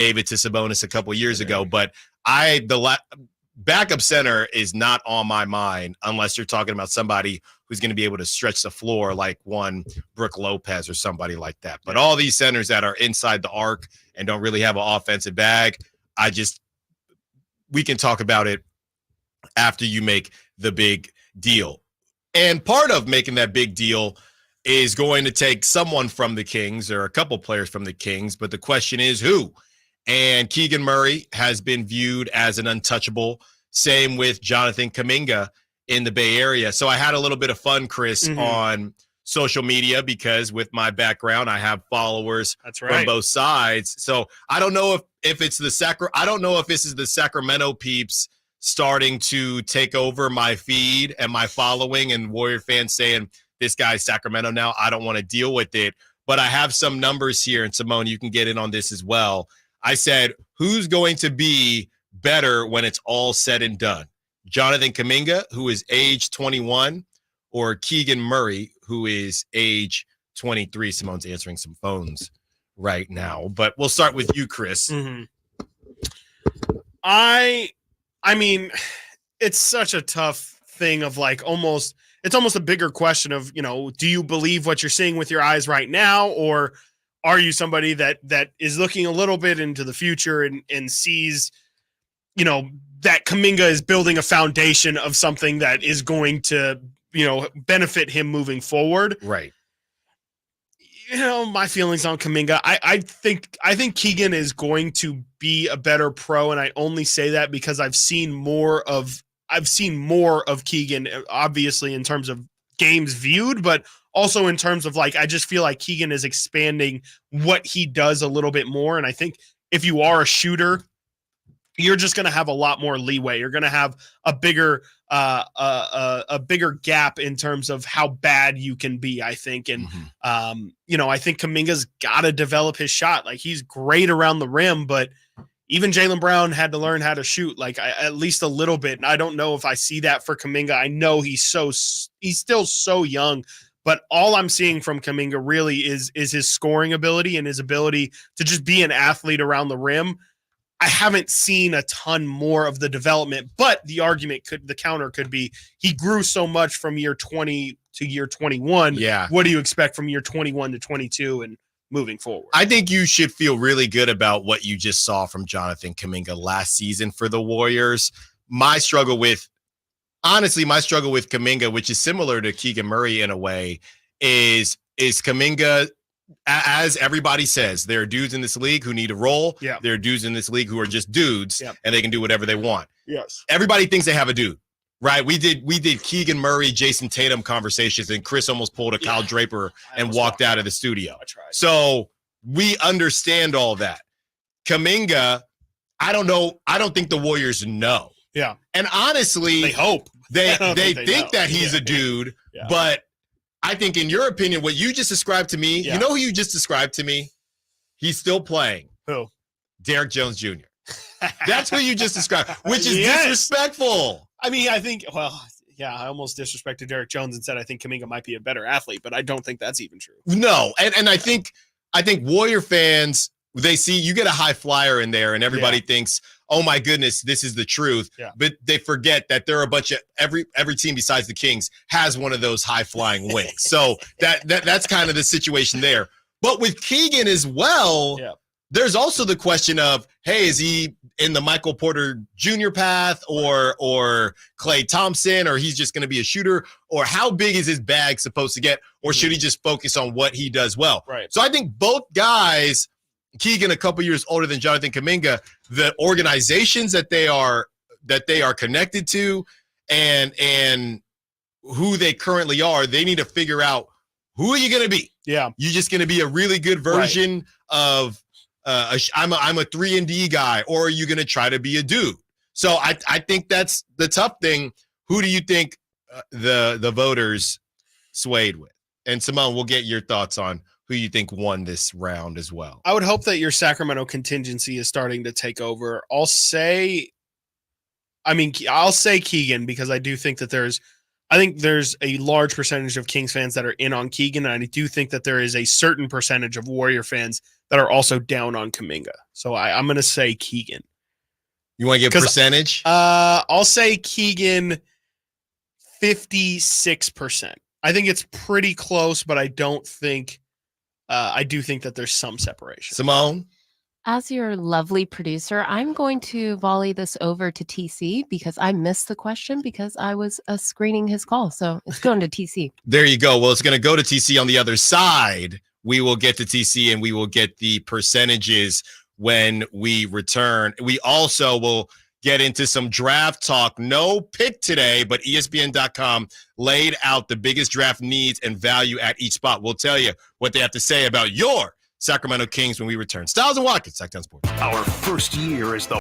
gave it to Sabonis a couple years ago. But backup center is not on my mind unless you're talking about somebody who's going to be able to stretch the floor like one Brook Lopez or somebody like that. But all these centers that are inside the arc and don't really have an offensive bag, we can talk about it after you make the big deal. And part of making that big deal is going to take someone from the Kings or a couple players from the Kings. But the question is who? And Keegan Murray has been viewed as an untouchable. Same with Jonathan Kuminga in the Bay Area. So I had a little bit of fun, Chris, on social media because with my background, I have followers from both sides. So I don't know if it's I don't know if this is the Sacramento peeps starting to take over my feed and my following and Warrior fans saying, this guy's Sacramento now. I don't want to deal with it. But I have some numbers here, and Simone, you can get in on this as well. I said, who's going to be better when it's all said and done? Jonathan Kuminga, who is age 21, or Keegan Murray, who is age 23. Simone's answering some phones right now. But we'll start with you, Chris. I mean, it's such a tough thing of like it's almost a bigger question of, do you believe what you're seeing with your eyes right now, or are you somebody that is looking a little bit into the future and sees, that Kuminga is building a foundation of something that is going to, benefit him moving forward? Right. My feelings on Kuminga, I think Keegan is going to be a better pro, and I only say that because I've seen more of Keegan, obviously in terms of games viewed, but also in terms of I just feel like Keegan is expanding what he does a little bit more. And I think if you are a shooter, you're just going to have a lot more leeway. You're going to have a bigger gap in terms of how bad you can be, I think. And, I think Kuminga's got to develop his shot. He's great around the rim, but even Jaylen Brown had to learn how to shoot at least a little bit. And I don't know if I see that for Kuminga. I know he's still so young, but all I'm seeing from Kuminga really is his scoring ability and his ability to just be an athlete around the rim. I haven't seen a ton more of the development, but the counter could be he grew so much from year 20 to year 21. Yeah. What do you expect from year 21 to 22 and moving forward? I think you should feel really good about what you just saw from Jonathan Kuminga last season for the Warriors. My struggle with Kuminga, which is similar to Keegan Murray in a way, is Kuminga, as everybody says, there are dudes in this league who need a role. Yeah. There are dudes in this league who are just dudes, and they can do whatever they want. Yes. Everybody thinks they have a dude, right? We did Keegan Murray, Jason Tatum conversations, and Chris almost pulled a Kyle Draper and walked out of the studio. I tried. So we understand all that. Kuminga, I don't know. I don't think the Warriors know. Yeah. And honestly, they hope. They think that he's a dude, but I think in your opinion, what you just described to me, you know who you just described to me? He's still playing. Who? Derrick Jones Jr. That's who you just described, which is disrespectful. I mean, I think, I almost disrespected Derrick Jones and said I think Kuminga might be a better athlete, but I don't think that's even true. No, and I think Warrior fans, they see you get a high flyer in there and everybody thinks, oh my goodness, this is the truth. Yeah. But they forget that there are a bunch of every team besides the Kings has one of those high flying wings. So that's kind of the situation there. But with Keegan as well, there's also the question of, hey, is he in the Michael Porter Jr. path or Klay Thompson, or he's just going to be a shooter, or how big is his bag supposed to get, or should he just focus on what he does well? Right. So I think both guys, Keegan a couple years older than Jonathan Kuminga, the organizations that they are connected to and who they currently are, they need to figure out who are you going to be? Yeah. You just going to be a really good version of I'm a 3-and-D guy, or are you going to try to be a dude? So I think that's the tough thing. Who do you think the voters swayed with? And Simone, we'll get your thoughts on who you think won this round as well. I would hope that your Sacramento contingency is starting to take over. I'll say Keegan, because I do think that there's I think there's a large percentage of Kings fans that are in on Keegan, and I do think that there is a certain percentage of Warrior fans that are also down on Kuminga. So I'm going to say Keegan. You want to give percentage? I'll say Keegan 56%. I think it's pretty close, but I don't think I do think that there's some separation. Simone? As your lovely producer, I'm going to volley this over to TC because I missed the question because I was screening his call. So it's going to TC. There you go. Well, it's going to go to TC on the other side. We will get to TC and we will get the percentages when we return. We also will get into some draft talk. No pick today, but ESPN.com laid out the biggest draft needs and value at each spot. We'll tell you what they have to say about your Sacramento Kings when we return. Stiles and Watkins, Sactown Sports. Our first year as the